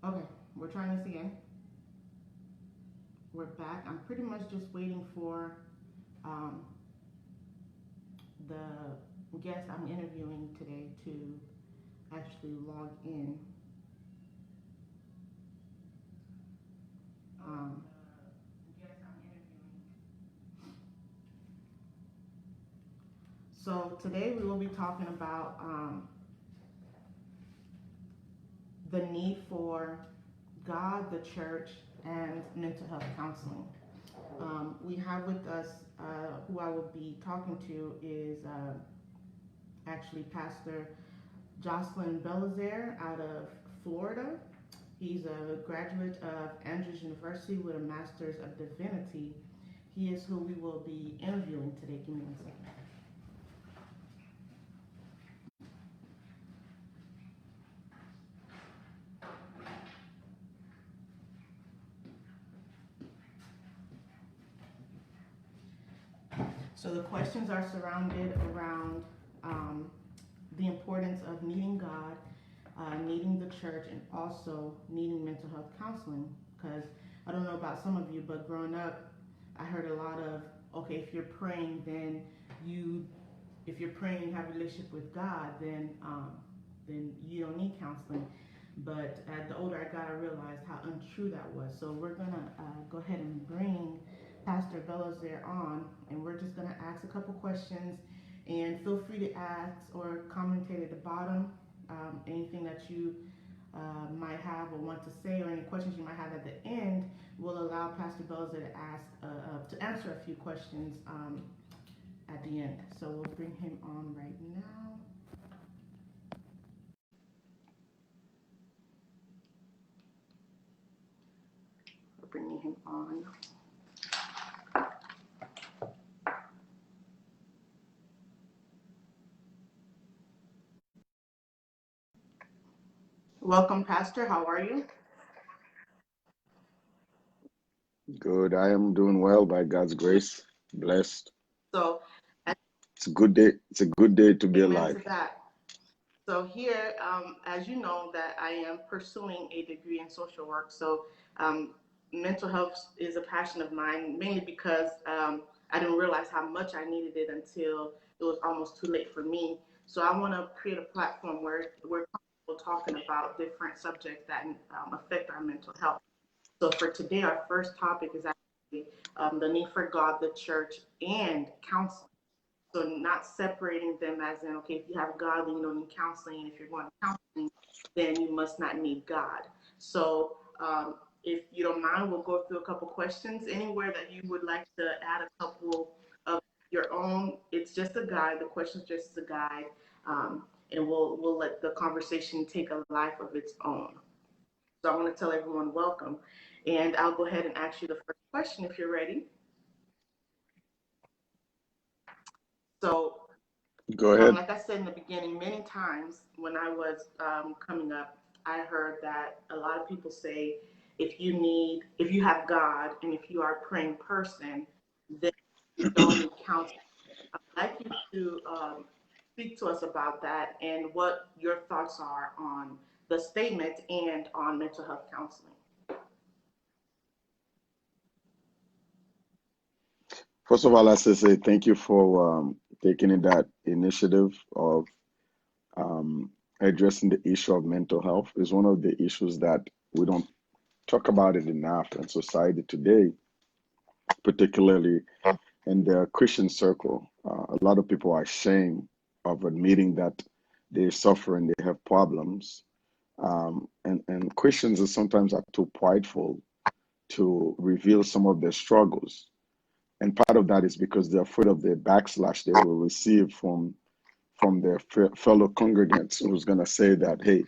Okay, we're trying this again. We're back. I'm pretty much just waiting for um, the guest I'm interviewing today to actually log in. Um, so today we will be talking about the need for God, the church, and mental health counseling. We have with us who I will be talking to is actually Pastor Jocelin Belizaire out of Florida. He's a graduate of Andrews University with a Master's of Divinity. He is who we will be interviewing today. Give me one second. So the questions are surrounded around the importance of needing God, needing the church, and also needing mental health counseling. Because I don't know about some of you, but growing up, I heard a lot of, okay, if you're praying, then you, if you're praying and have a relationship with God, then you don't need counseling. But the older I got, I realized how untrue that was. So we're gonna go ahead and bring Pastor Belizaire on, and we're just gonna ask a couple questions. And feel free to ask or commentate at the bottom anything that you might have or want to say, or any questions you might have at the end. Will allow Pastor Belizaire to ask to answer a few questions at the end. So we'll bring him on right now. We're bringing him on. Welcome, Pastor. How are you? Good. I am doing well by God's grace. Blessed. So, It's a good day. It's a good day to be amen alive. to that. So here, as you know, that I am pursuing a degree in social work. So mental health is a passion of mine, mainly because I didn't realize how much I needed it until it was almost too late for me. So I want to create a platform where we're comfortable talking about different subjects that affect our mental health. So for today, our first topic is actually the need for God, the church, and counseling. So not separating them as in, okay, if you have God, then you don't need counseling. And if you're going to counseling, then you must not need God. So if you don't mind, we'll go through a couple questions. Anywhere that you would like to add a couple of your own, it's just a guide. The question's just a guide. And we'll let the conversation take a life of its own. So I want to tell everyone welcome. And I'll go ahead and ask you the first question if you're ready. So Go ahead. like I said in the beginning, many times when I was coming up, I heard that a lot of people say, if you have God and if you are a praying person, then you don't need counseling. I'd like you to speak to us about that and what your thoughts are on the statement and on mental health counseling. First of all, I say thank you for taking that initiative of um, addressing the issue of mental health. It's one of the issues that we don't talk about it enough in society today, particularly in the Christian circle. A lot of people are ashamed of admitting that they suffer and they have problems. And Christians are sometimes are too prideful to reveal some of their struggles. And part of that is because they're afraid of the backslash they will receive from their fellow congregants who's going to say that, hey,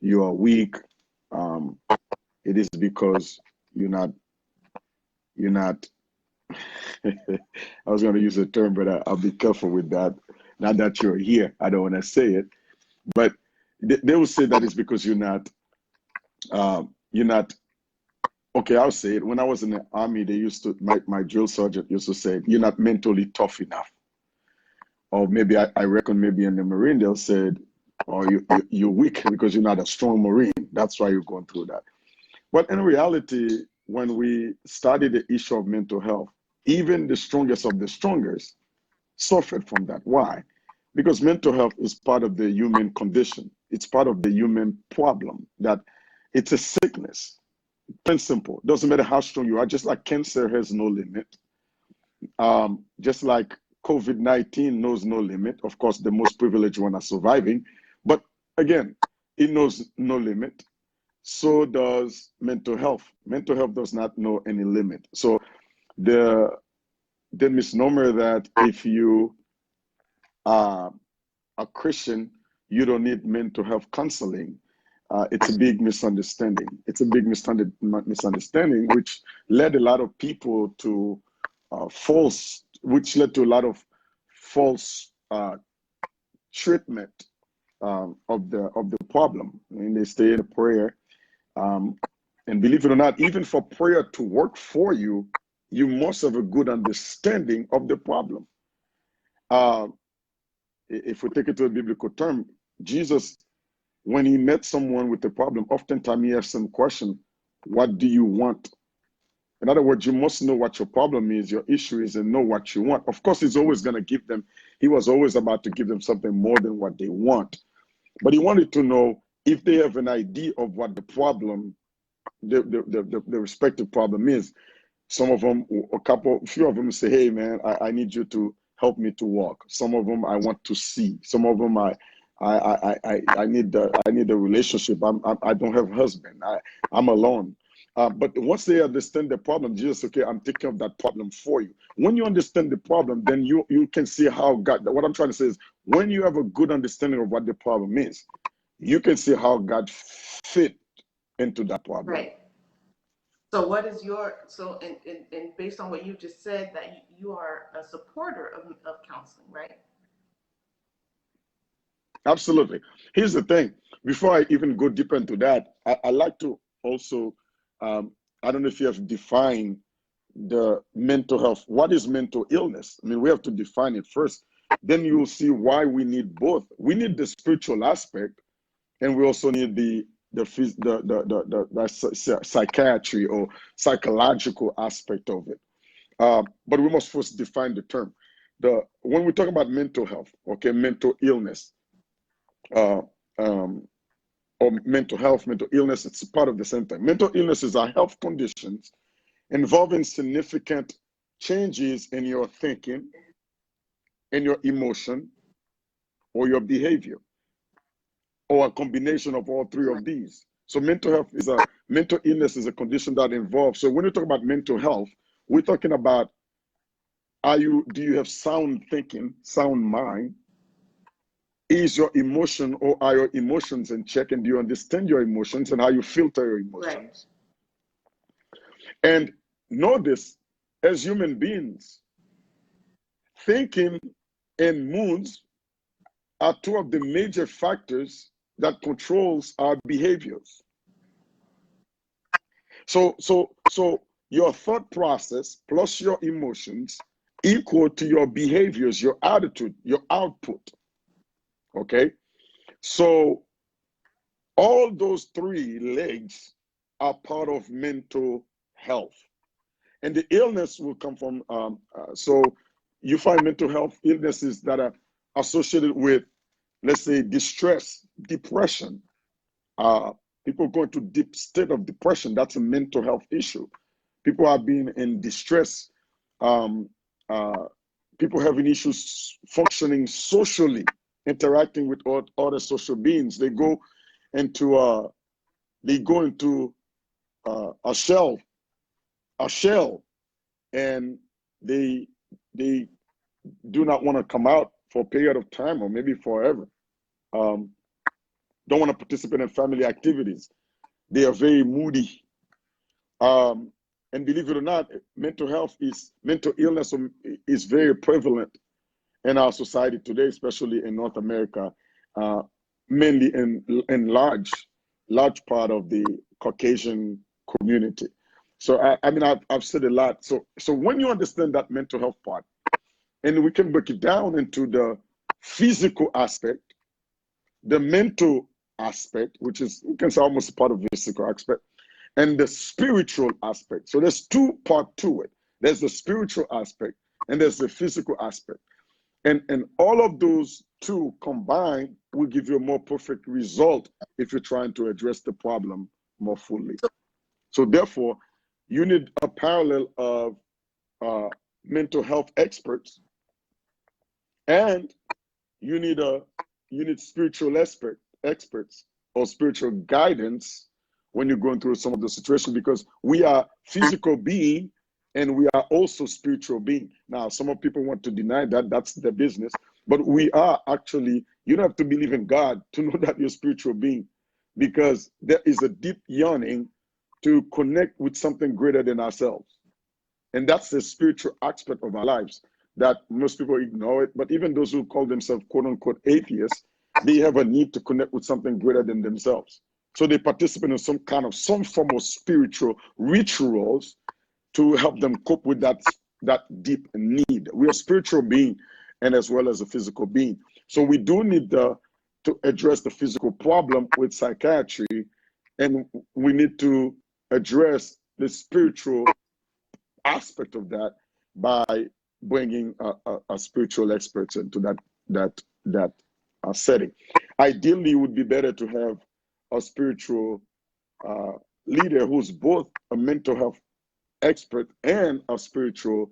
you are weak. Um, it is because you're not I was going to use a term, but I'll be careful with that. Not that you're here. I don't want to say it, but they will say that it's because you're not, okay, I'll say it. When I was in the army, they used to, my drill sergeant used to say, you're not mentally tough enough. Or maybe I reckon maybe in the Marine, they'll say, or you're weak because you're not a strong Marine. That's why you're going through that. But in reality, when we study the issue of mental health, even the strongest of the strongest suffered from that. Why? Because mental health is part of the human condition. It's part of the human problem, that it's a sickness. Plain and simple. Doesn't matter how strong you are, just like cancer has no limit. Just like COVID-19 knows no limit. Of course, the most privileged one are surviving. But again, it knows no limit. So does mental health. Mental health does not know any limit. So the the misnomer that if you are a Christian, you don't need mental health counseling. It's a big misunderstanding. It's a big misunderstanding, which led a lot of people to which led to a lot of false treatment of the problem. I mean, they stay in prayer, um, and believe it or not, even for prayer to work for you, you must have a good understanding of the problem. Uh, if we take it to a biblical term, Jesus, when he met someone with a problem, oftentimes he asked some question, what do you want? In other words, you must know what your problem is, your issue is, and know what you want. Of course, he's always going to give them, he was always about to give them something more than what they want. But he wanted to know if they have an idea of what the problem, the respective problem is. Some of them, a few of them say, hey, man, I need you to help me to walk. Some of them, I want to see. Some of them, I need a relationship. I don't have a husband. I'm alone. But once they understand the problem, Jesus, okay, I'm taking of that problem for you. When you understand the problem, then you can see how God, what I'm trying to say is, when you have a good understanding of what the problem is, you can see how God fit into that problem. Right. So what is your, so and based on what you just said, that you are a supporter of counseling, right? Absolutely. Here's the thing. Before I even go deeper into that, I like to also, I don't know if you have defined the mental health. What is mental illness? I mean, we have to define it first. Then you will see why we need both. We need the spiritual aspect, and we also need the psychiatry or psychological aspect of it. But we must first define the term. When we talk about mental health, okay, mental illness, uh, um, or mental health, mental illness, it's part of the same thing. Mental illnesses are health conditions involving significant changes in your thinking, in your emotion, or your behavior, or a combination of all three of these. So mental illness is a condition that involves. So when you talk about mental health, we're talking about, do you have sound thinking, sound mind? Is your emotion, or are your emotions in check, and do you understand your emotions and how you filter your emotions? Right. And know this, as human beings, thinking and moods are two of the major factors that controls our behaviors. So your thought process plus your emotions equal to your behaviors, your attitude, your output. Okay? So all those three legs are part of mental health. And the illness will come from, so you find mental health illnesses that are associated with, let's say, distress, depression. People going to deep state of depression, that's a mental health issue. People are being in distress. Um, People having issues functioning socially, interacting with other social beings. They go into a shell, and they do not want to come out for a period of time, or maybe forever. Um, don't want to participate in family activities. They are very moody. And believe it or not, mental illness is very prevalent in our society today, especially in North America, mainly in large part of the Caucasian community. So I mean, I've said a lot. So when you understand that mental health part, and we can break it down into the physical aspect, the mental aspect, which is, you can say, almost part of the physical aspect, and the spiritual aspect. So there's two parts to it. There's the spiritual aspect and there's the physical aspect. And all of those two combined will give you a more perfect result if you're trying to address the problem more fully. So therefore, you need a parallel of mental health experts, and you need spiritual experts or spiritual guidance when you're going through some of the situations, because we are physical being and we are also spiritual being. Now, some of people want to deny that. That's their business. But we are actually, you don't have to believe in God to know that you're a spiritual being, because there is a deep yearning to connect with something greater than ourselves. And that's the spiritual aspect of our lives that most people ignore it. But even those who call themselves quote unquote atheists, they have a need to connect with something greater than themselves. So they participate in some form of spiritual rituals to help them cope with that deep need. We are spiritual being and as well as a physical being. So we do need to address the physical problem with psychiatry, and we need to address the spiritual aspect of that by bringing a spiritual experts into that setting. Ideally, it would be better to have a spiritual uh, leader who's both a mental health expert and a spiritual.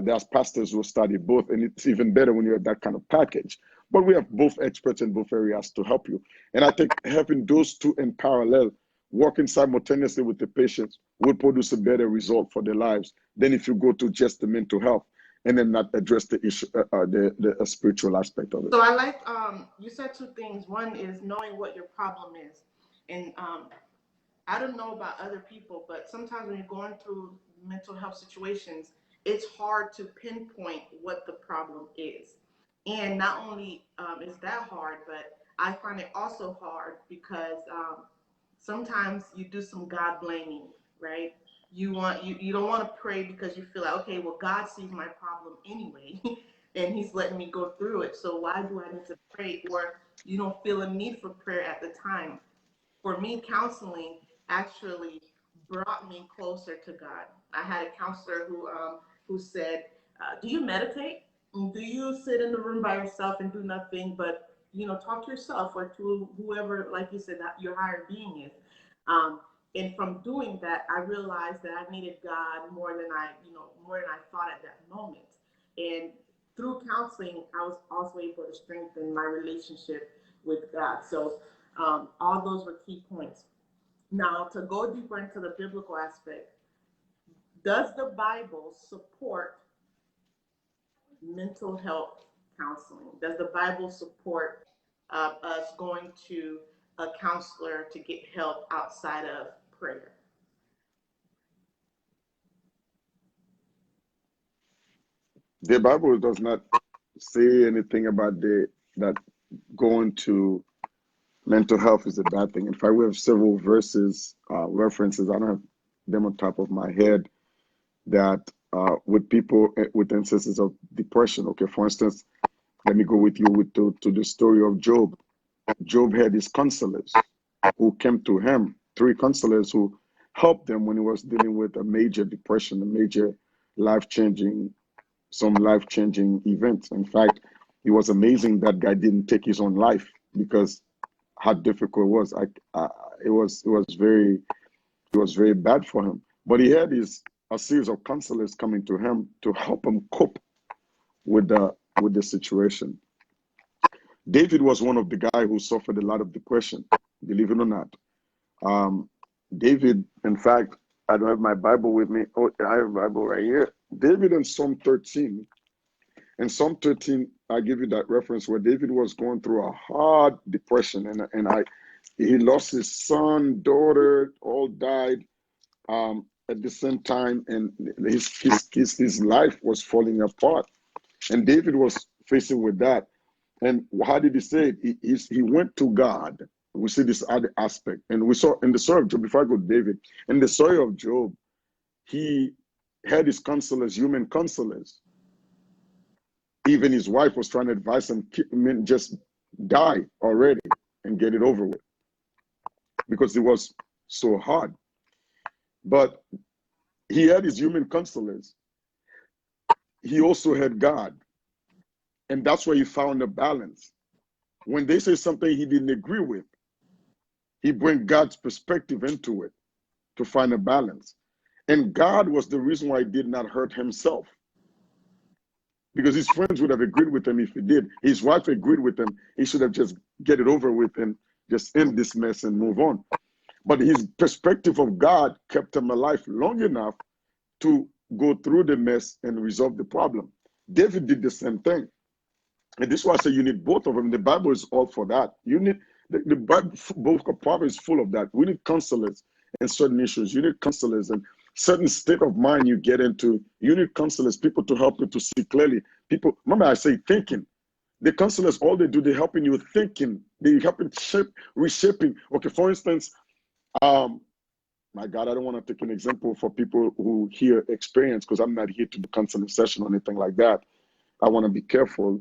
There's pastors who study both, and it's even better when you have that kind of package. But we have both experts in both areas to help you. And I think having those two in parallel, working simultaneously with the patients, will produce a better result for their lives than if you go to just the mental health and then not address the issue, the spiritual aspect of it. So I like you said two things. One is knowing what your problem is, and I don't know about other people, but sometimes when you're going through mental health situations, it's hard to pinpoint what the problem is. And not only is that hard, but I find it also hard because sometimes you do some God blaming, right? You don't want to pray because you feel like, okay, well, God sees my problem anyway, and He's letting me go through it. So why do I need to pray? Or you don't feel a need for prayer at the time. For me, counseling actually brought me closer to God. I had a counselor who said, "Do you meditate? Do you sit in the room by yourself and do nothing but talk to yourself or to whoever, like you said, that your higher being is?" Um, and from doing that, I realized that I needed God more than I thought at that moment. And through counseling, I was also able to strengthen my relationship with God. So all those were key points. Now, to go deeper into the biblical aspect, does the Bible support mental health counseling? Does the Bible support us going to a counselor to get help outside of prayer? The Bible does not say anything about that going to mental health is a bad thing. In fact, we have several verses, references. I don't have them on top of my head, that with people with instances of depression. Okay, for instance, let me go with you to the story of Job. Job had his counselors who came to him, three counselors who helped him when he was dealing with a major depression, a major life changing, some life changing events. In fact, it was amazing that guy didn't take his own life, because how difficult it was. It was very bad for him. But he had a series of counselors coming to him to help him cope with the situation. David was one of the guy who suffered a lot of depression, believe it or not. Um, David, in fact, I don't have my Bible with me. Oh, I have a Bible right here. David in Psalm 13. In Psalm 13, I give you that reference where David was going through a hard depression, and he lost his son, daughter, all died at the same time, and his life was falling apart. And David was facing with that. And how did he say it? He went to God. We see this other aspect. And we saw in the story of Job, before I go to David, in the story of Job, he had his counselors, human counselors. Even his wife was trying to advise him, just die already. and get it over with because it was so hard. But he had his human counselors. He also had God. And that's where he found a balance. When they say something he didn't agree with, he bring God's perspective into it to find a balance. And God was the reason why he did not hurt himself. Because his friends would have agreed with him if he did. His wife agreed with him. He should have just get it over with and just end this mess and move on. But his perspective of God kept him alive long enough to go through the mess and resolve the problem. David did the same thing. And this is why I say you need both of them. The Bible is all for that. You need the Bible, both of Proverbs is full of that. We need counselors in certain issues. You need counselors and certain state of mind you get into. You need counselors, people to help you to see clearly. People, remember I say thinking. The counselors, all they do, they're helping you thinking. They helping reshaping. Okay, for instance, my God, I don't want to take an example for people who hear experience because I'm not here to do counseling session or anything like that. I want to be careful.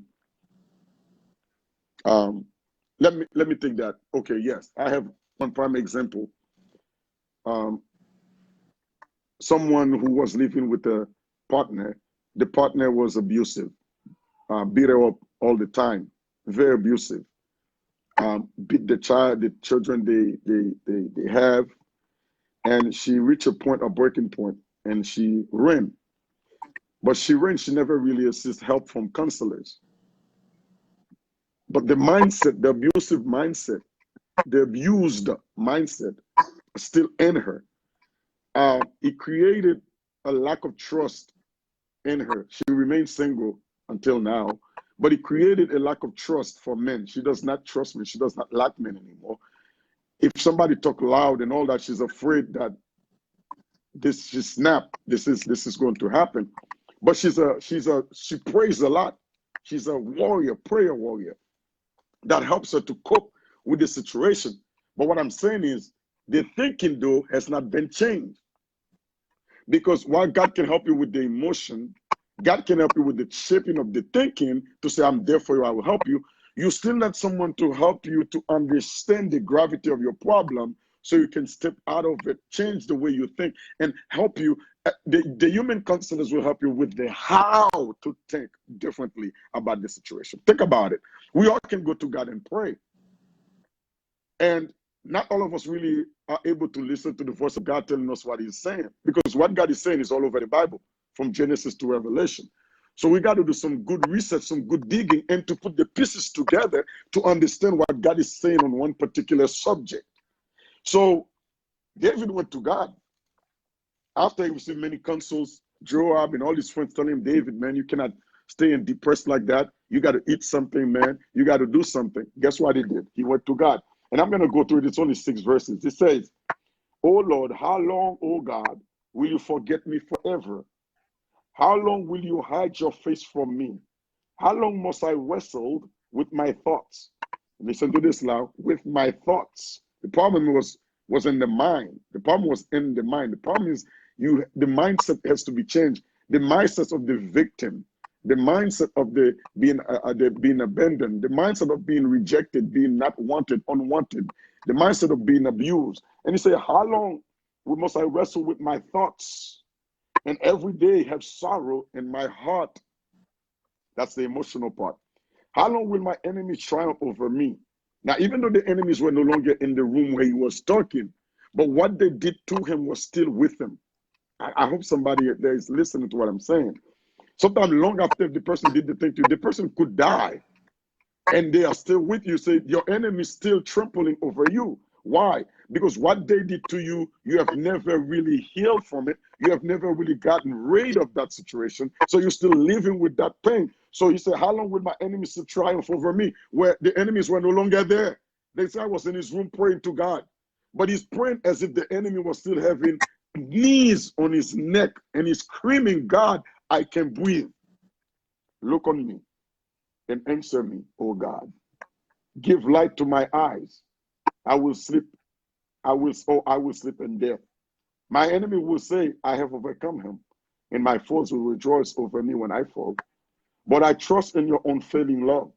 Let me take that. Okay, yes, I have one prime example. Someone who was living with a partner. The partner was abusive, beat her up all the time, very abusive. Beat the children they have, and she reached a point, a breaking point, and she ran. But she ran. She never really assisted help from counselors. But the mindset, the abusive mindset, the abused mindset, still in her. It created a lack of trust in her. She remained single until now, but it created a lack of trust for men. She does not trust men. She does not like men anymore. If somebody talk loud and all that, she's afraid that she snap. This is going to happen. But she prays a lot. She's a warrior, prayer warrior. That helps her to cope with the situation. But what I'm saying is the thinking though has not been changed. Because while God can help you with the emotion, God can help you with the shaping of the thinking to say, I'm there for you, I will help you. You still need someone to help you to understand the gravity of your problem so you can step out of it, change the way you think, and help you. The human counselors will help you with the how to think differently about the situation. Think about it. We all can go to God and pray. And not all of us really are able to listen to the voice of God telling us what he's saying, because what God is saying is all over the Bible, from Genesis to Revelation. So we got to do some good research, some good digging, and to put the pieces together to understand what God is saying on one particular subject. So David went to God after he received many counsels. Joab and all his friends telling him, David, man, you cannot stay and depressed like that. You got to eat something, man. You got to do something. Guess what he did? He went to God. And I'm going to go through it. It's only 6 verses. It says, "O Lord, how long, O God, will you forget me forever? How long will you hide your face from me? How long must I wrestle with my thoughts?" Listen to this now. With my thoughts. The problem was in the mind. The problem was in the mind. The problem is the mindset has to be changed. The mindset of the victim, the mindset of the being abandoned, the mindset of being rejected, being not wanted, unwanted, the mindset of being abused. And he said, how long must I wrestle with my thoughts and every day have sorrow in my heart? That's the emotional part. How long will my enemies triumph over me? Now, even though the enemies were no longer in the room where he was talking, but what they did to him was still with him. I hope somebody there is listening to what I'm saying. Sometimes long after the person did the thing to you, the person could die and they are still with you. Say your enemy is still trampling over you. Why? Because what they did to you, you have never really healed from it. You have never really gotten rid of that situation. So you're still living with that pain. So you say, how long will my enemies still triumph over me? Where the enemies were no longer there. They say I was in his room praying to God. But he's praying as if the enemy was still having knees on his neck and he's screaming, God, I can breathe. Look on me and answer me, oh God. Give light to my eyes. I will sleep. I will sleep in death. My enemy will say, I have overcome him, and my foes will rejoice over me when I fall. But I trust in your unfailing love.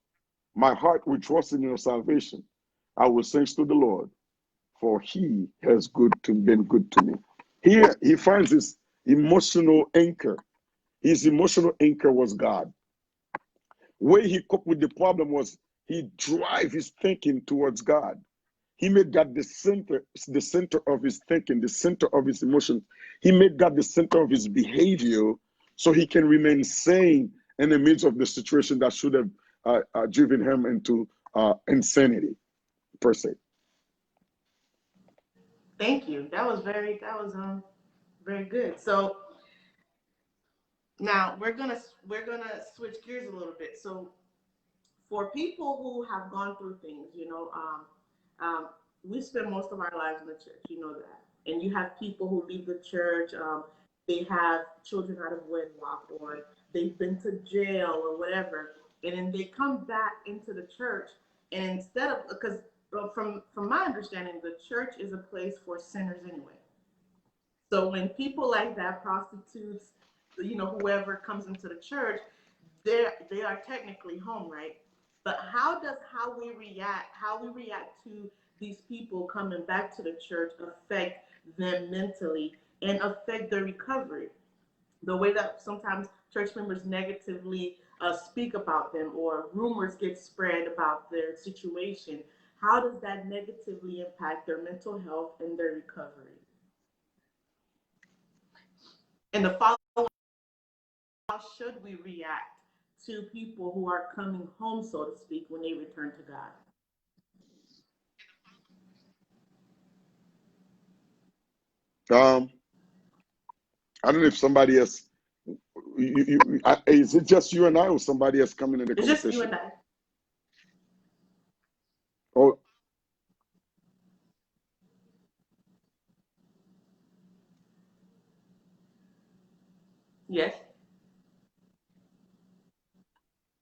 My heart will trust in your salvation. I will sing to the Lord, for he has been good to me. Here he finds his emotional anchor. His emotional anchor was God. Where he coped with the problem was he drive his thinking towards God. He made God the center of his thinking, the center of his emotions. He made God the center of his behavior so he can remain sane in the midst of the situation that should have driven him into insanity, per se. Thank you. That was very good. So now we're gonna switch gears a little bit. So for people who have gone through things, um, we spend most of our lives in the church, you know that. And you have people who leave the church, they have children out of wedlock, or they've been to jail or whatever, and then they come back into the church, and instead of because from my understanding, the church is a place for sinners anyway. So when people like that, prostitutes, whoever comes into the church, they are technically home, right? But how we react to these people coming back to the church affect them mentally and affect their recovery. The way that sometimes church members negatively speak about them, or rumors get spread about their situation, how does that negatively impact their mental health and their recovery? And the follow, how should we react to people who are coming home, so to speak, when they return to God? Um, I don't know if somebody else, is it just you and I, or somebody else coming in the It's just you conversation? and I. Oh, Yes.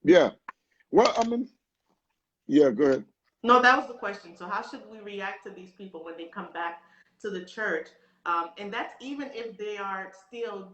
yeah. Well, I mean, yeah, go ahead. No, that was the question. So, how should we react to these people when they come back to the church? And that's even if they are still,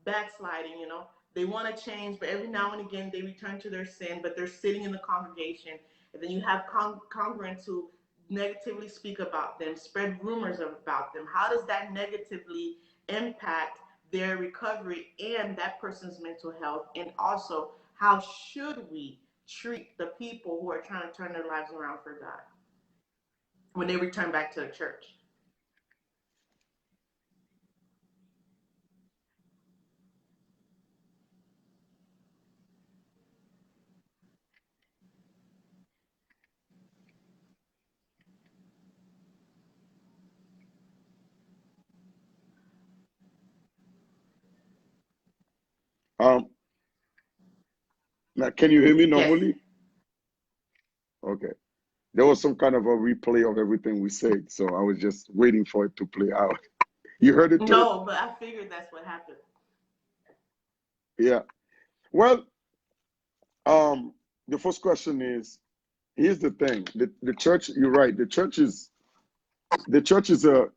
backsliding. They want to change, but every now and again they return to their sin. But they're sitting in the congregation, and then you have congregants who negatively speak about them, spread rumors about them. How does that negatively impact their recovery and that person's mental health? And also, how should we treat the people who are trying to turn their lives around for God when they return back to the church? Um, Now, can you hear me Yes. normally? Okay. There was some kind of a replay of everything we said, so I was just waiting for it to play out. You heard it too? No, but I figured that's what happened. Yeah. Well, um, the first question is, here's the thing. The church, you're right. The church is a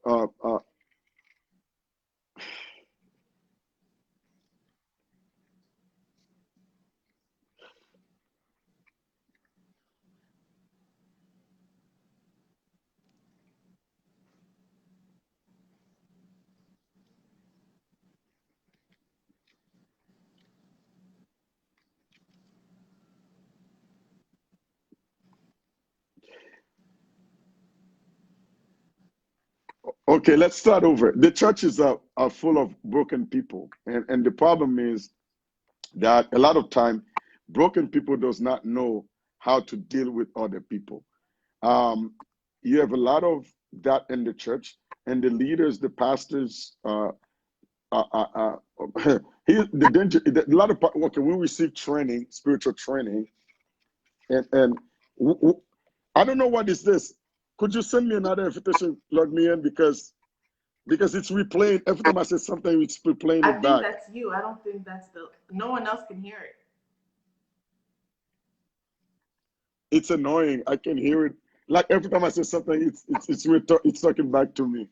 okay, let's start over. The churches are full of broken people. And the problem is that a lot of time broken people does not know how to deal with other people. Um, you have a lot of that in the church, and the leaders, the pastors. Here, the danger. A lot of okay, we receive training, spiritual training, and w- w- I don't know what is this. Could you send me another invitation? Log me in because it's replaying every time I say something. It's replaying I it think back. that's you. I don't think that's the. No one else can hear it. It's annoying. I can hear it. Like every time I say something, it's talking back to me.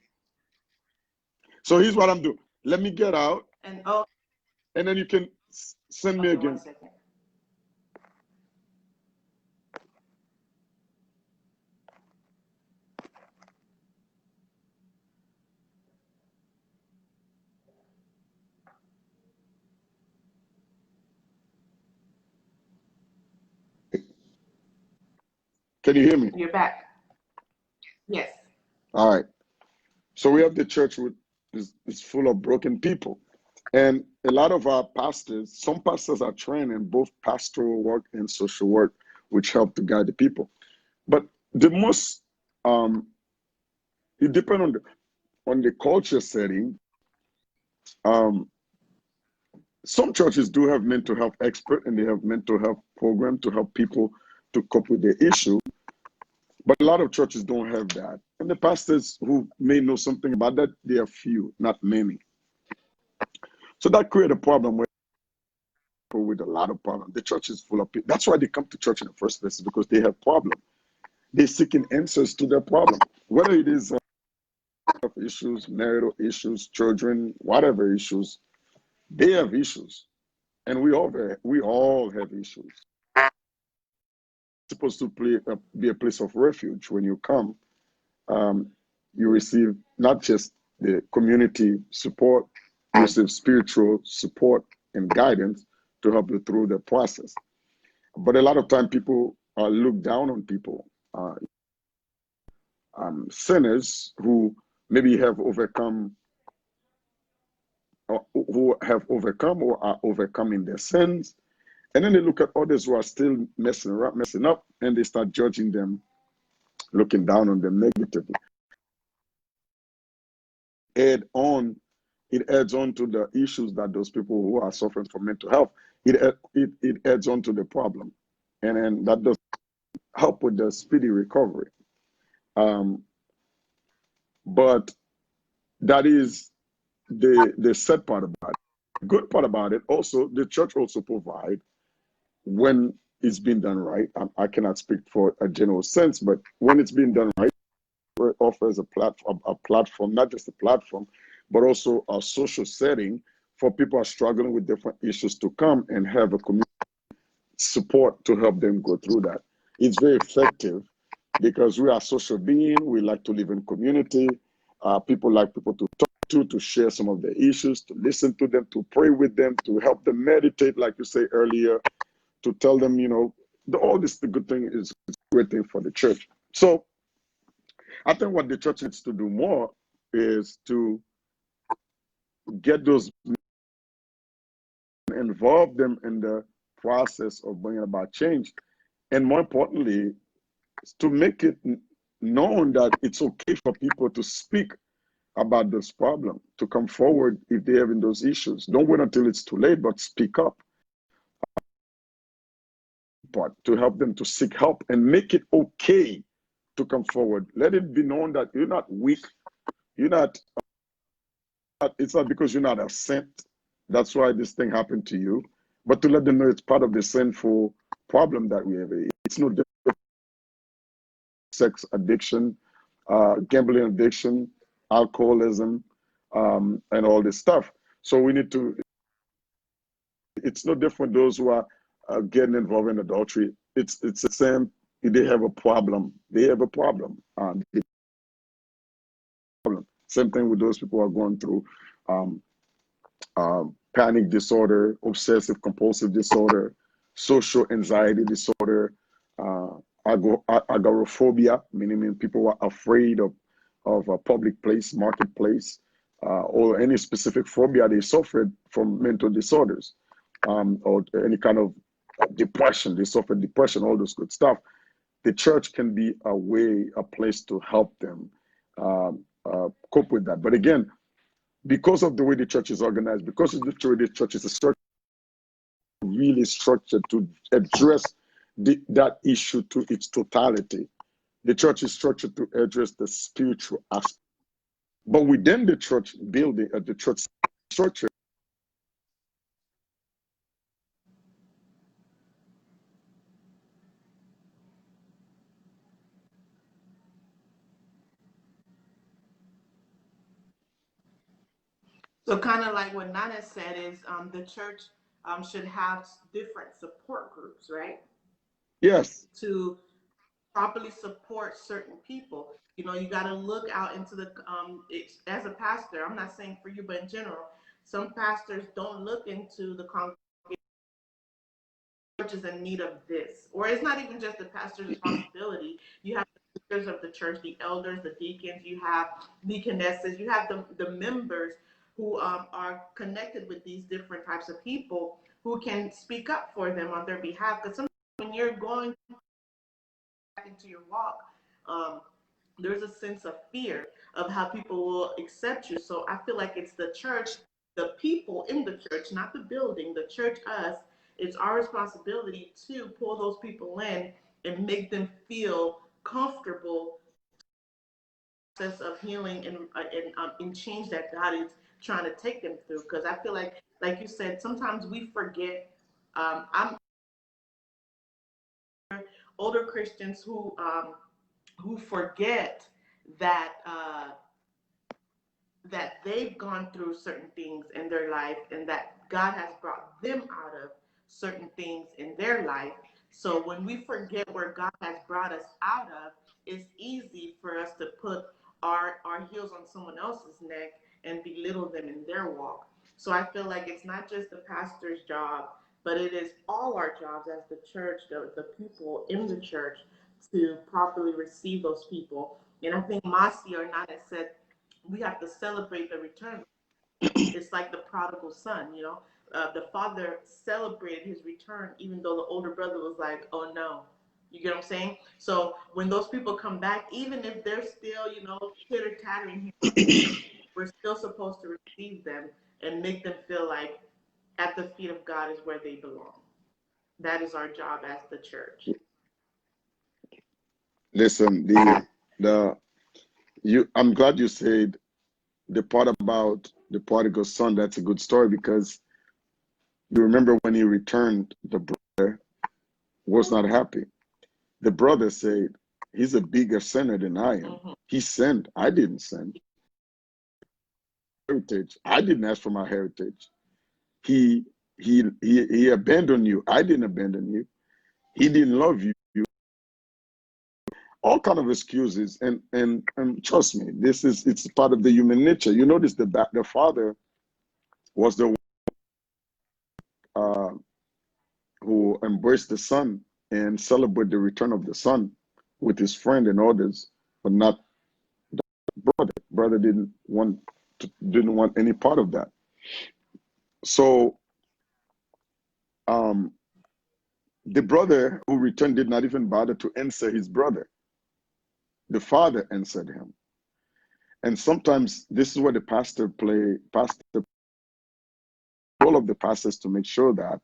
So here's what I'm doing. Let me get out, And oh, and then you can send me okay, one again. second. Can you hear me? You're back. Yes. All right. So we have the church with is full of broken people. And a lot of our pastors, some pastors are trained in both pastoral work and social work, which help to guide the people. But the most it depends on the culture setting. Um, some churches do have mental health expert and they have mental health program to help people to cope with the issue. But a lot of churches don't have that. And the pastors who may know something about that, they are few, not many. So that create a problem where people with a lot of problems. The church is full of people. That's why they come to church in the first place, because they have problems. They're seeking answers to their problem, whether it is issues, marital issues, children, whatever issues. They have issues, and we all have issues. It's supposed to be a place of refuge. When you come, um, you receive not just the community support, you receive spiritual support and guidance to help you through the process. But a lot of time, people look down on people, sinners who maybe have overcome, or who have overcome or are overcoming their sins. And then they look at others who are still messing around, messing up, and they start judging them, looking down on them negatively. Add on, it adds on to the issues that those people who are suffering from mental health, it adds on to the problem. And then that does help with the speedy recovery. Um, but that is the sad part about it. The good part about it, also, the church also provide, when it's been done right. I cannot speak for a general sense, but when it's been done right, it offers a platform, not just a platform, but also a social setting for people who are struggling with different issues to come and have a community support to help them go through that. It's very effective because we are social beings. We like to live in community. People like people to talk to share some of their issues, to listen to them, to pray with them, to help them meditate, like you say earlier, to tell them, all this, the good thing is a great thing for the church. So I think what the church needs to do more is to get those, involve them in the process of bringing about change. And more importantly, to make it known that it's okay for people to speak about this problem, to come forward if they're having those issues. Don't wait until it's too late, but speak up. But to help them to seek help and make it okay to come forward. Let it be known that you're not weak. You're not, it's not because you're not a saint. That's why this thing happened to you. But to let them know it's part of the sinful problem that we have. It's no different. Sex addiction, gambling addiction, alcoholism, and all this stuff. So we need to, it's no different those who are getting involved in adultery. It's the same. They have a problem. They have a problem. Same thing with those people who are going through um, panic disorder, obsessive compulsive disorder, social anxiety disorder, uh, agoraphobia, meaning people who are afraid of a public place, marketplace, or any specific phobia they suffered from mental disorders, or any kind of depression. They suffer depression, all those good stuff. The church can be a way, a place to help them cope with that. But again, because of the way the church is organized, because of the way the church is really structured to address that issue to its totality. The church is structured to address the spiritual aspect. But within the church building, the church structure, So kind of like what Nana said is the church should have different support groups, right? yes, To properly support certain people. You know, you got to look out into the as a pastor. I'm not saying for you, but in general, some pastors don't look into the congregation church is in need of this. Or it's not even just the pastor's responsibility. You have the leaders of the church, the elders, the deacons, you have deaconesses, you have the members who are connected with these different types of people who can speak up for them on their behalf. Because sometimes when you're going back into your walk, um, there's a sense of fear of how people will accept you. So I feel like it's the church, the people in the church, not the building, the church, us. It's our responsibility to pull those people in and make them feel comfortable process of healing and change that God is trying to take them through. Because I feel like you said, sometimes we forget. I'm older Christians who forget that that they've gone through certain things in their life and that God has brought them out of certain things in their life. So when we forget where God has brought us out of, it's easy for us to put our heels on someone else's neck and belittle them in their walk. So I feel like it's not just the pastor's job, but it is all our jobs as the church, the people in the church, to properly receive those people. And I think Masi or Nana said we have to celebrate the return. It's like the prodigal son, you know. The father celebrated his return, even though the older brother was like, "Oh no," you get what I'm saying? So when those people come back, even if they're still, you know, pitter tattering here, we're still supposed to receive them and make them feel like at the feet of God is where they belong. That is our job as the church. Listen, the you I'm glad you said the part about the prodigal son. That's a good story because you remember when he returned, the brother was not happy. The brother said, he's a bigger sinner than I am. Mm-hmm. He sinned. I didn't sin. Heritage. I didn't ask for my heritage. He he abandoned you. I didn't abandon you. He didn't love you. All kind of excuses. And trust me, it's part of the human nature. You notice the father was the uh, who embraced the son and celebrate the return of the son with his friend and others, but not brother. Brother didn't want any part of that. So um, the brother who returned did not even bother to answer his brother. The father answered him. And sometimes this is where the pastor role of the pastors to make sure that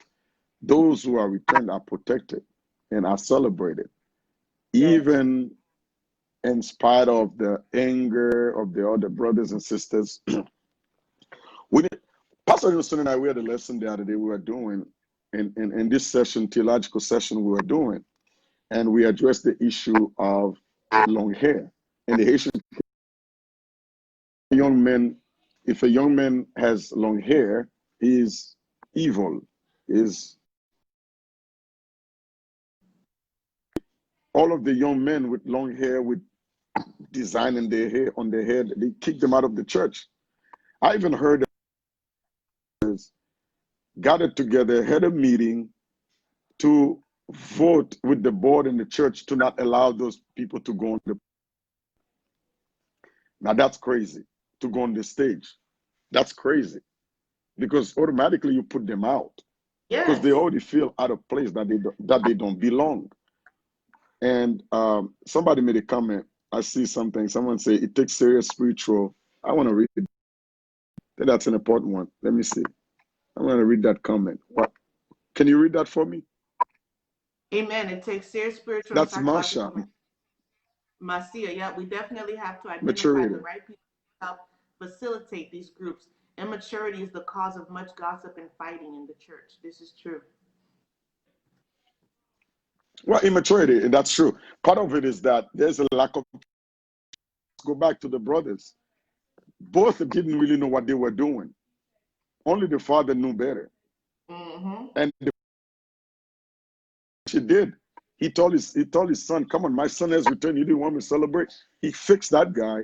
those who are returned are protected and are celebrated, Yes. even in spite of the anger of the other brothers and sisters. we did, Pastor Houston and I, we had a lesson the other day we were doing in this session, theological session we were doing, and we addressed the issue of long hair. In the Haitian young men, if a young man has long hair, is evil, is all of the young men with long hair with design in their hair on their head, they kicked them out of the church. I even heard others gathered together, had a meeting to vote with the board in the church to not allow those people to go on the. Now that's crazy to go on the stage. That's crazy because automatically you put them out because they Yes. already feel out of place that they don't belong. And somebody made a comment. I see something. Someone say it takes serious spiritual. I want to read it. I think that's an important one. Let me see. I'm going to read that comment. What? Can you read that for me? Amen. It takes serious spiritual and That's Masha. psychological Marcia, yeah, we definitely have to identify the Maturity. right people to help facilitate these groups. Immaturity is the cause of much gossip and fighting in the church. This is true. Well, immaturity, and that's true. Part of it is that there's a lack of. Go back to the brothers. Both didn't really know what they were doing. Only the father knew better. Mm-hmm. And he did. He told his son, "Come on, my son has returned. You didn't want me to celebrate." He fixed that guy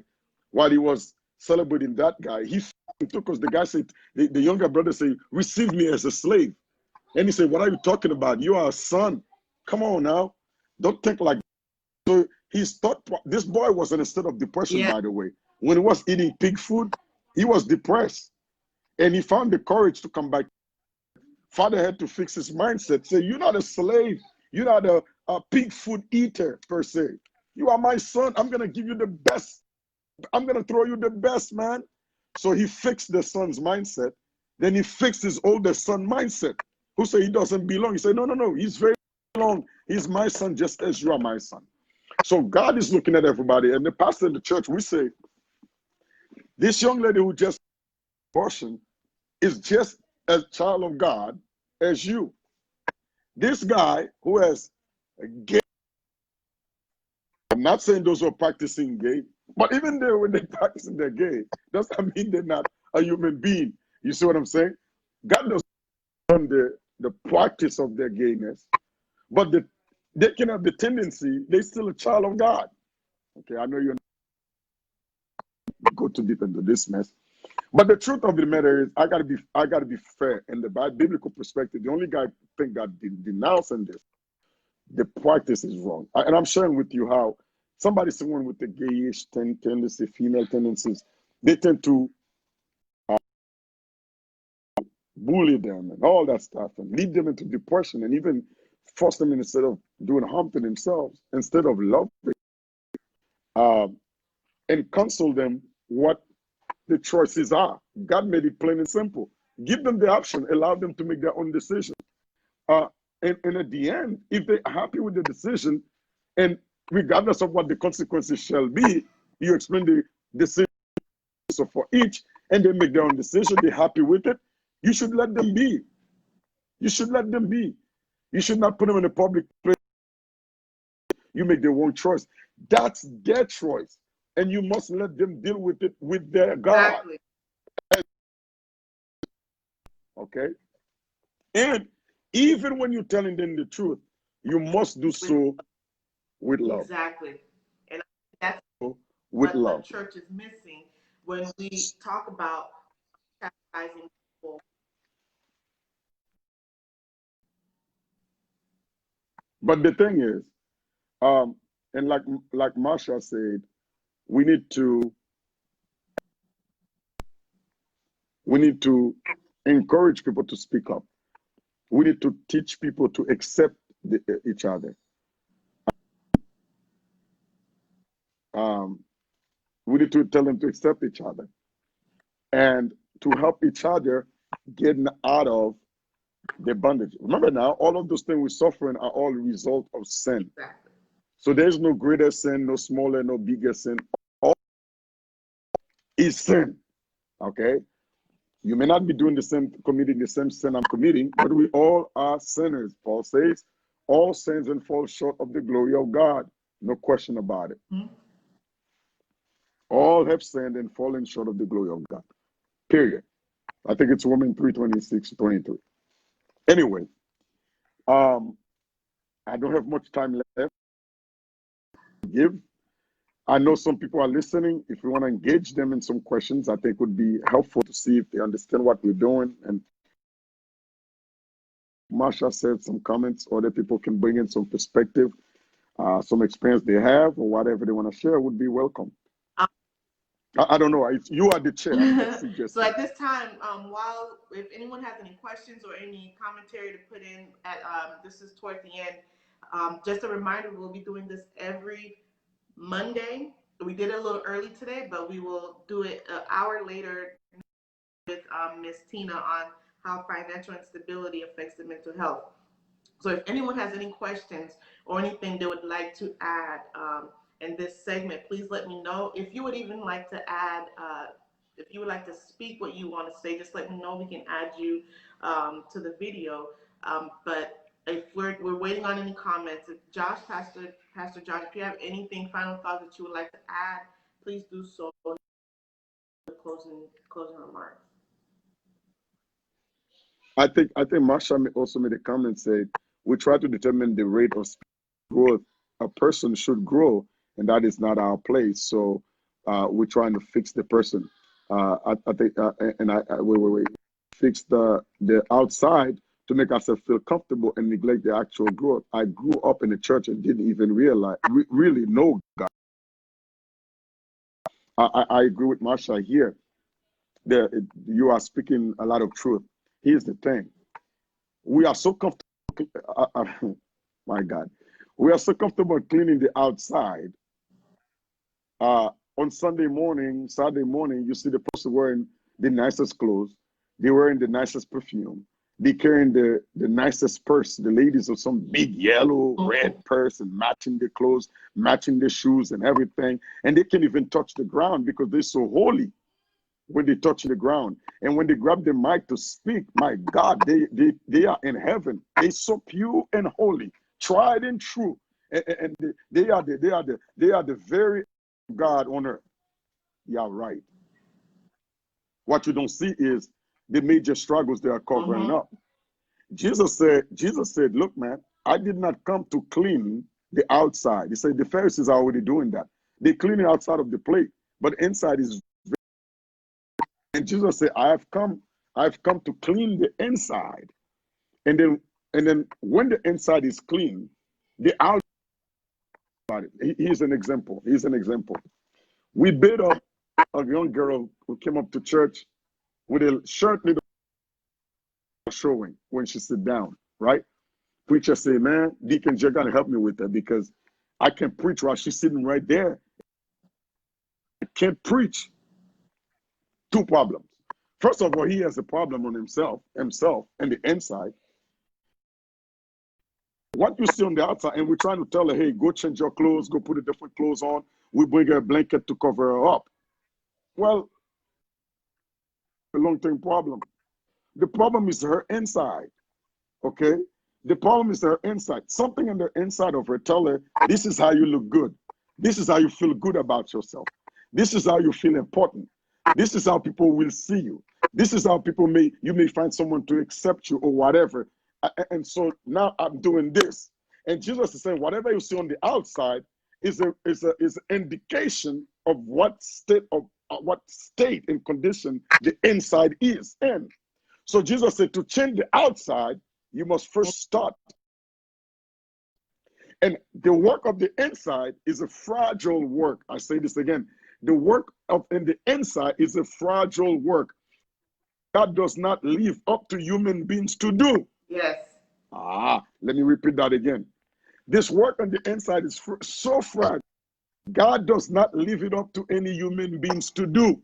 while he was celebrating that guy. He took us. The guy said, the younger brother said, "Receive me as a slave." And he said, what are you talking about? You are a son. Come on now. Don't think like that. So he's thought this boy was in a state of depression, Yeah. by the way. When he was eating pig food, he was depressed. And he found the courage to come back. Father had to fix his mindset. Say, you're not a slave. You're not a pig food eater, per se. You are my son. I'm going to give you the best. I'm going to throw you the best, man. So he fixed the son's mindset. Then he fixed his older son mindset, who said he doesn't belong. He said, no, no, no. He's very belong. He's my son just as you are my son. So God is looking at everybody. And the pastor in the church, we say, this young lady who just abortion is just a child of God as you. This guy who has a gay, I'm not saying those who are practicing gay, but even there when they're practicing their gay, doesn't mean they're not a human being. You see what I'm saying? God doesn't want the practice of their gayness, but they can have the tendency, they're still a child of God. Okay, I know you're not go too deep into this mess. But the truth of the matter is, I gotta be fair. In the biblical perspective, the only guy I think that denouncing this, the practice is wrong. And I'm sharing with you how someone with the gayish tendency, female tendencies, they tend to bully them and all that stuff and lead them into depression and even force them instead of doing harm to themselves, instead of loving and counsel them what the choices are. God made it plain and simple. Give them the option, allow them to make their own decision. Uh, and at the end, if they're happy with the decision, and regardless of what the consequences shall be, you explain the decision for each, and they make their own decision, they're happy with it, you should let them be. You should let them be. You should not put them in a public place. You make their own choice. That's their choice. And you must let them deal with it with their God. Exactly. Okay? And even when you're telling them the truth, you must do so with love. Exactly. And that's With what the love. church is missing when we talk about chastising people. But the thing is, and like Marsha said, we need to encourage people to speak up. We need to teach people to accept each other. Um, we need to tell them to accept each other and to help each other getting out of the bondage. Remember now, all of those things we're suffering are all a result of sin. Exactly. So there's no greater sin, no smaller, no bigger sin. All is sin. Okay? You may not be committing the same sin I'm committing, but we all are sinners. Paul says, all sins and fall short of the glory of God. No question about it. Mm-hmm. All have sinned and fallen short of the glory of God. Period. I think it's Romans 3:26-23. Anyway, I don't have much time left to give. I know some people are listening. If we want to engage them in some questions, I think would be helpful to see if they understand what we're doing. And Marsha said some comments, other people can bring in some perspective, some experience they have, or whatever they want to share would be welcome. I don't know. You are the chair. So at this time, while if anyone has any questions or any commentary to put in, at this is toward the end. Just a reminder, we'll be doing this every Monday. We did it a little early today, but we will do it an hour later with Miss Tina on how financial instability affects the mental health. So if anyone has any questions or anything they would like to add in this segment, please let me know. If you would even like to add, if you would like to speak what you want to say, just let me know. We can add you to the video. But if we're waiting on any comments, if Pastor Josh, if you have anything, final thoughts that you would like to add, please do so. Closing remarks. I think Marsha also made a comment saying we try to determine the rate of growth a person should grow, and that is not our place. So we're trying to fix the person. I think, and wait, fix the outside to make ourselves feel comfortable and neglect the actual growth. I grew up in the church and didn't even realize, really know God. I agree with Marsha here. There, you are speaking a lot of truth. Here's the thing. We are so comfortable, my God, we are so comfortable cleaning the outside. On Sunday morning, Saturday morning, you see the person wearing the nicest clothes. They're wearing the nicest perfume. They carrying the nicest purse. The ladies with some big yellow, red purse and matching the clothes, matching the shoes and everything. And they can't even touch the ground because they're so holy when they touch the ground. And when they grab the mic to speak, my God, they are in heaven. They're so pure and holy, tried and true. And they are the very God on earth. Yeah, right. What you don't see is the major struggles they are covering up. Jesus said, look, man, I did not come to clean the outside. He said the Pharisees are already doing that. They clean the outside of the plate, but inside is. And Jesus said, I've come to clean the inside. And then when the inside is clean, the outside. Here's an example. We beat up a young girl who came up to church with a shirt little showing when she sit down, right? Preacher say, man, Deacon, you're gonna help me with that because I can't preach while she's sitting right there. I can't preach. Two problems. First of all, he has a problem on himself, and the inside. What you see on the outside, and we're trying to tell her, hey, go change your clothes, go put a different clothes on. We bring her a blanket to cover her up. Well, a long-term problem. The problem is her inside, okay? The problem is her inside. Something in the inside of her tell her, this is how you look good. This is how you feel good about yourself. This is how you feel important. This is how people will see you. This is how you may find someone to accept you or whatever. And so now I'm doing this. And Jesus is saying, whatever you see on the outside is an indication of what state and condition the inside is in. So Jesus said, to change the outside, you must first start. And the work of the inside is a fragile work. I say this again. The work in the inside is a fragile work. God does not leave up to human beings to do. Yes. Let me repeat that again. This work on the inside is so fragile. God does not leave it up to any human beings to do.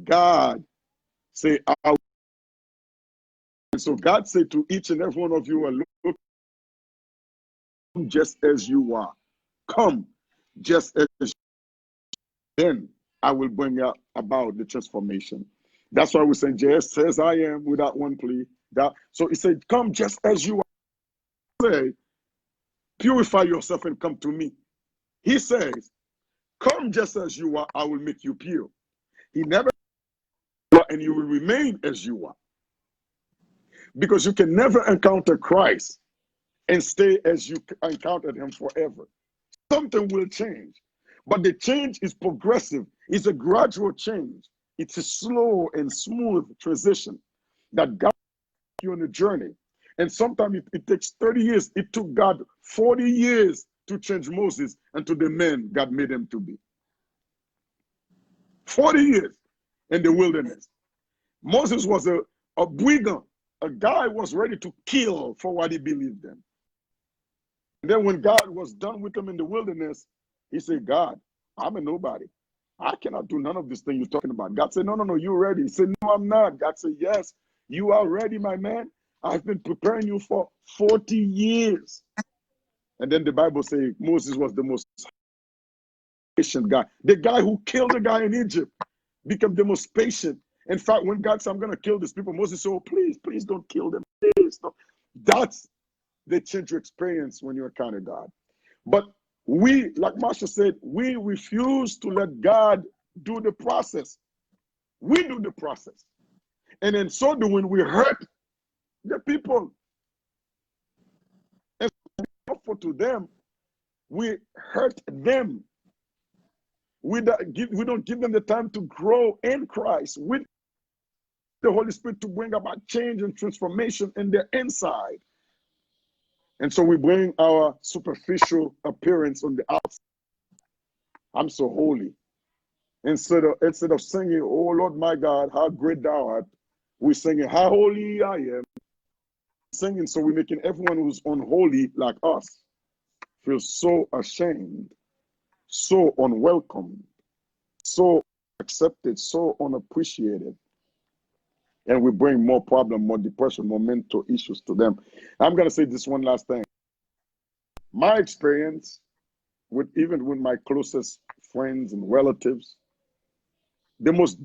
God say, and so God said to each and every one of you, look, come just as you are. Come just as you are. Then I will bring about the transformation. That's why we say, just as I am, without one plea. So he said, come just as you are. Say, purify yourself and come to me. He says, come just as you are, I will make you pure. He never and you will remain as you are. Because you can never encounter Christ and stay as you encountered him forever. Something will change. But the change is progressive. It's a gradual change. It's a slow and smooth transition that God you on a journey. And sometimes it takes 30 years. It took God 40 years to change Moses into the man God made him to be. 40 years in the wilderness. Moses was a brigand. A guy was ready to kill for what he believed in. And then when God was done with him in the wilderness, he said, God, I'm a nobody. I cannot do none of this thing you're talking about. God said, no, you're ready. He said, no, I'm not. God said, yes, you are ready, my man. I've been preparing you for 40 years. And then the Bible says Moses was the most patient guy. The guy who killed the guy in Egypt became the most patient. In fact, when God said, I'm going to kill these people, Moses said, oh, please don't kill them. Please don't. That's the change you experience when you encounter God. But we, like Marsha said, we refuse to let God do the process. We do the process. And in so doing, we hurt the people. And so to them, we hurt them. We don't give them the time to grow in Christ. the Holy Spirit to bring about change and transformation in their inside. And so we bring our superficial appearance on the outside. I'm so holy. Instead of singing, "Oh Lord my God, how great thou art," we're singing, "How holy I am." Singing, so we're making everyone who's unholy like us feel so ashamed, so unwelcome, so accepted, so unappreciated. And we bring more problem, more depression, more mental issues to them. I'm going to say this one last thing. My experience even with my closest friends and relatives, the most,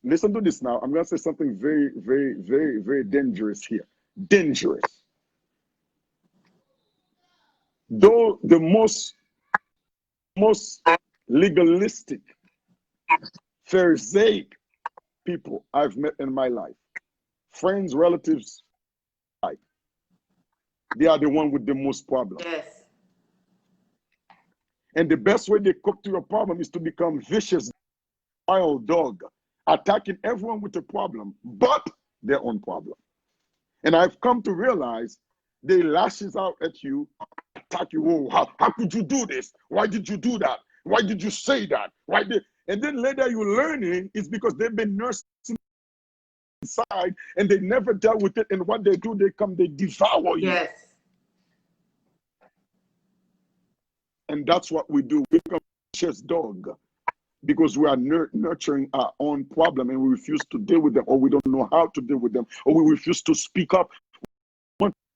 listen to this now. I'm going to say something very, very, very, very dangerous here. Dangerous. Though the most legalistic, Pharisaic people I've met in my life, friends, relatives, they are the one with the most problem. Yes. And the best way they cope to your problem is to become vicious, wild dog, attacking everyone with a problem, but their own problem. And I've come to realize they lashes out at you, attack you. "Oh, how could you do this? Why did you do that? Why did you say that? Why did?" And then later you're learning it's because they've been nursing inside and they never dealt with it. And what they do, they devour you. Yes. And that's what we do. We become a vicious dog because we are nurturing our own problem and we refuse to deal with them, or we don't know how to deal with them, or we refuse to speak up.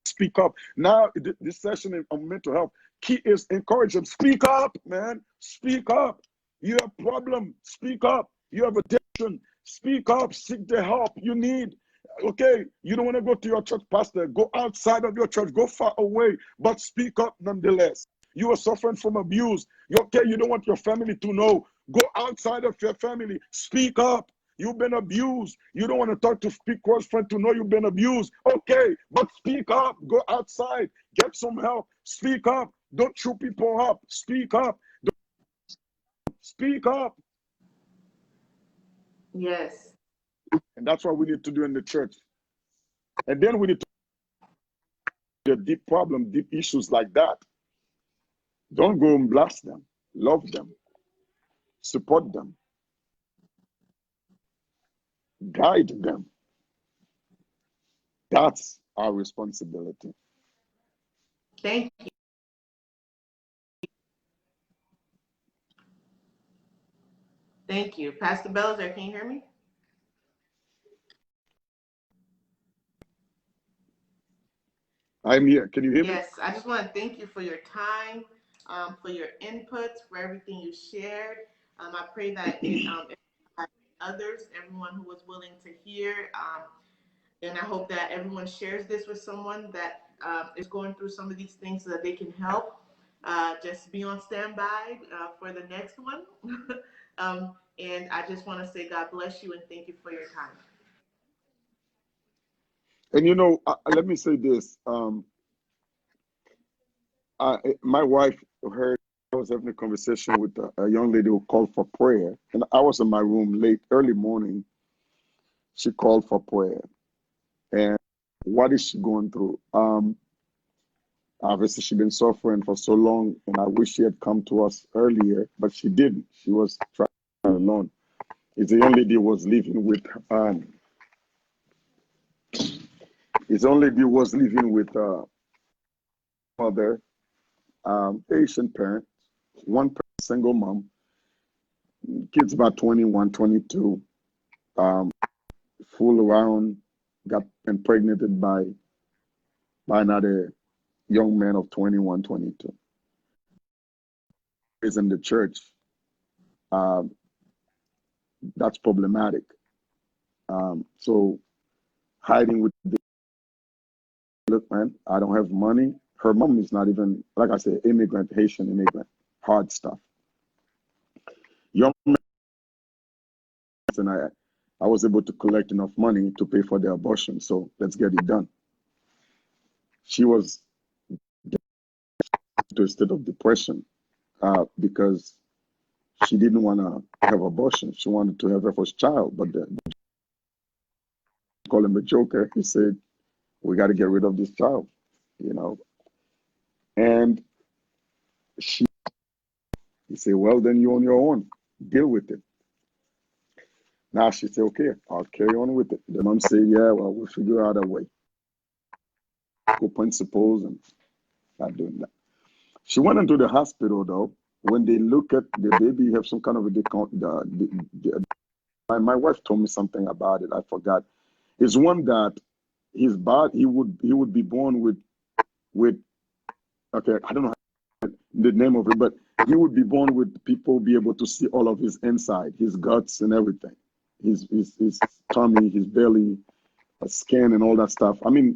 Speak up. Now, this session on mental health, key is encourage them. Speak up, man. Speak up. You have a problem. Speak up. You have addiction. Speak up. Seek the help you need. Okay, you don't want to go to your church pastor. Go outside of your church. Go far away, but speak up nonetheless. You are suffering from abuse. Okay, you don't want your family to know. Go outside of your family. Speak up. You've been abused. You don't want to talk to speak close friend to know you've been abused. Okay, but speak up. Go outside. Get some help. Speak up. Don't chew people up. Speak up. Speak up. Yes. And that's what we need to do in the church. And then we need to the deep problem, deep issues like that. Don't go and blast them. Love them. Support them. Guide them. That's our responsibility. Thank you. Thank you. Pastor Belizaire, can you hear me? I'm here. Can you hear me? Yes. I just want to thank you for your time, for your input, for everything you shared. I pray that it others, everyone who was willing to hear. And I hope that everyone shares this with someone that is going through some of these things so that they can help. Just be on standby for the next one. And I just want to say God bless you and thank you for your time. And let me say this. My wife heard I was having a conversation with a young lady who called for prayer, and I was in my room early morning. She called for prayer, and what is she going through? Obviously, she's been suffering for so long, and I wish she had come to us earlier, but she didn't. She was trying alone. It's a young lady who was living with. It's young lady who was living with mother, Asian parent, one single mom, kids about 21, 22, fool around, got impregnated by another young man of 21, 22. Is in the church. Um, that's problematic. So hiding with the look, man, I don't have money. Her mom is not even, like I said, immigrant, Haitian immigrant, hard stuff. Young man, and I was able to collect enough money to pay for the abortion. So let's get it done. She was to a state of depression because she didn't want to have abortion. She wanted to have her first child, but call him a joker. He said, "We got to get rid of this child," you know. And she, he said, "Well, then you're on your own. Deal with it." Now she said, "Okay, I'll carry on with it." The mom said, "Yeah, well, we'll figure out a way. Go principles and not doing that." She went into the hospital though. When they look at the baby, have some kind of a my wife told me something about it. I forgot. It's one that his body he would be born with okay, I don't know the name of it, but he would be born with people be able to see all of his inside, his guts and everything, his tummy, his belly, skin, and all that stuff. I mean,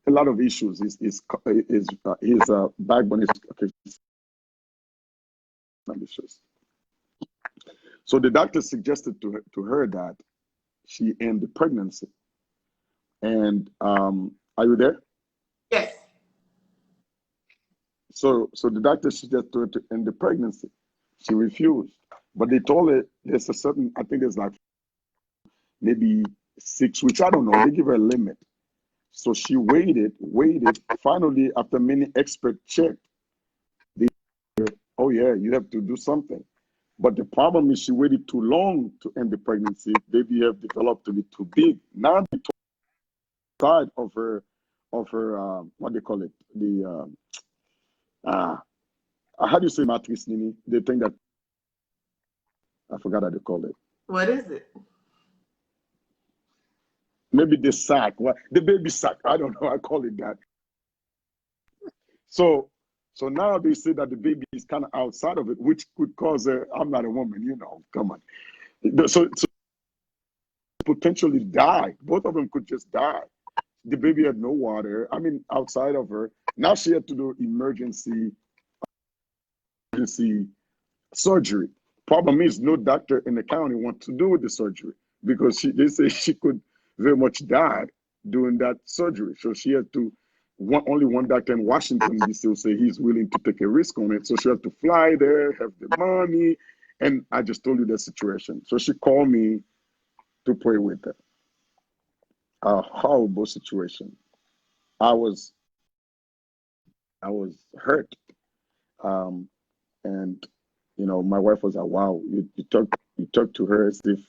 a lot of issues. His backbone is okay. Issues. So the doctor suggested to her that she end the pregnancy. And are you there? Yes. So the doctor suggested to her to end the pregnancy. She refused. But they told her there's a certain, I think there's like maybe 6 weeks. I don't know. They give her a limit. So she waited. Finally, after many experts checked, they said, oh yeah, you have to do something. But the problem is she waited too long to end the pregnancy. Baby have developed to be too big. Now the side of her what they call it, the uh, how do you say matrix, Nini? The thing that I forgot how they call it. What is it? Maybe the sac, what the baby sac. I don't know. I call it that. So so now they say that the baby is kind of outside of it, which could cause a. I'm not a woman, Come on. So potentially die. Both of them could just die. The baby had no water. I mean, outside of her. Now she had to do emergency surgery. Problem is, no doctor in the county wants to do the surgery because they say she could very much die doing that surgery. So she had to. Only one doctor in Washington D.C. will say he's willing to take a risk on it. So she had to fly there, have the money, and I just told you the situation. So she called me to pray with her. A horrible situation. I was I was hurt, um, and my wife was like, "Wow, you talk to her as if,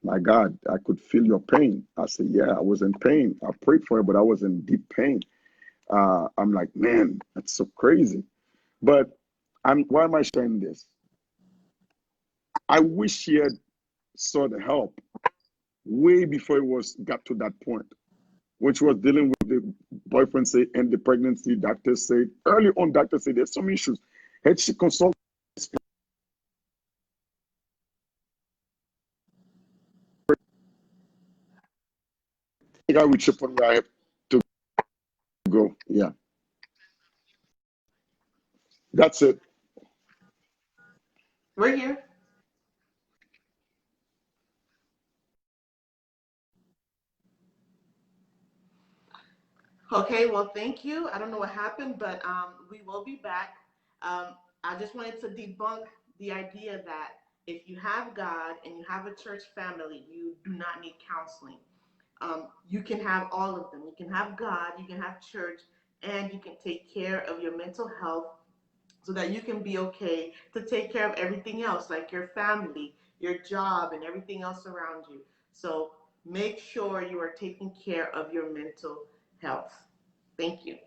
my God, I could feel your pain." I said, "Yeah, I was in pain. I prayed for her, but I was in deep pain." I'm like, "Man, that's so crazy." But why am I sharing this? I wish she had sought help way before it was got to that point, which was dealing with the boyfriend say and the pregnancy. Doctor said early on, doctor said there's some issues. Had she consulted, I got with you from where I have to go. Yeah, that's it. We're here. Okay, well, thank you. I don't know what happened, but we will be back. I just wanted to debunk the idea that if you have God and you have a church family, you do not need counseling. You can have all of them. You can have God, you can have church, and you can take care of your mental health so that you can be okay to take care of everything else, like your family, your job, and everything else around you. So make sure you are taking care of your mental health. Thank you.